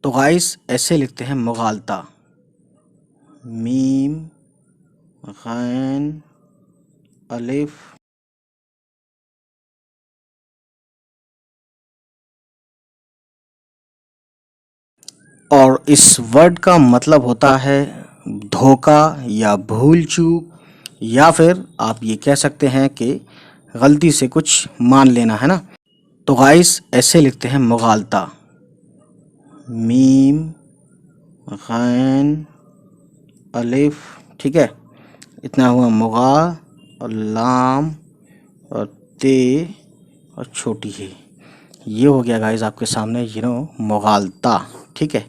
تو غائز ایسے لکھتے ہیں مغالطہ، میم غین الف اور اس ورڈ کا مطلب ہوتا ہے دھوکہ یا بھول چوک، یا پھر آپ یہ کہہ سکتے ہیں کہ غلطی سے کچھ مان لینا ہے نا۔ تو غائز ایسے لکھتے ہیں مغالطہ، میم غین الف، ٹھیک ہے، اتنا ہوا مغا اور لام اور تے اور چھوٹی ہے، یہ ہو گیا گائز آپ کے سامنے مغالطہ، ٹھیک ہے۔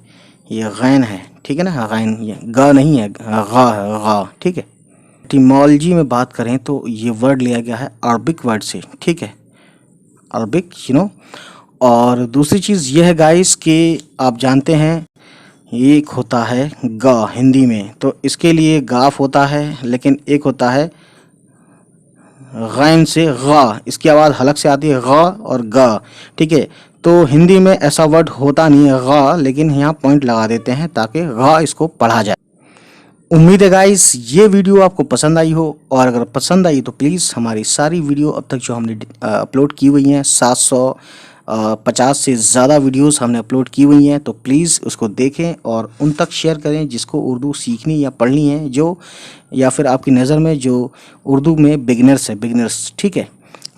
یہ غین ہے، ٹھیک ہے نا، غین، یہ گا نہیں ہے، غا ہے، غا، ٹھیک ہے۔ ایٹیمالوجی میں بات کریں تو یہ ورڈ لیا گیا ہے عربک ورڈ سے، ٹھیک ہے، عربک اور دوسری چیز یہ ہے گائز کہ آپ جانتے ہیں ایک ہوتا ہے گا ہندی میں، تو اس کے لیے گاف ہوتا ہے، لیکن ایک ہوتا ہے غین سے غا، اس کی آواز حلق سے آتی ہے، غا اور گا، ٹھیک ہے۔ تو ہندی میں ایسا ورڈ ہوتا نہیں ہے غا، لیکن یہاں پوائنٹ لگا دیتے ہیں تاکہ غا اس کو پڑھا جائے۔ امید ہے گائز یہ ویڈیو آپ کو پسند آئی ہو، اور اگر پسند آئی تو پلیز ہماری ساری ویڈیو اب تک جو ہم نے اپلوڈ کی ہوئی ہیں 750 سے زیادہ ویڈیوز ہم نے اپلوڈ کی ہوئی ہیں، تو پلیز اس کو دیکھیں اور ان تک شیئر کریں جس کو اردو سیکھنی یا پڑھنی ہے، یا پھر آپ کی نظر میں جو اردو میں بگنرس ہے، ٹھیک ہے۔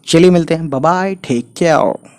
چلیے ملتے ہیں، بائے بائے، ٹیک کیئر۔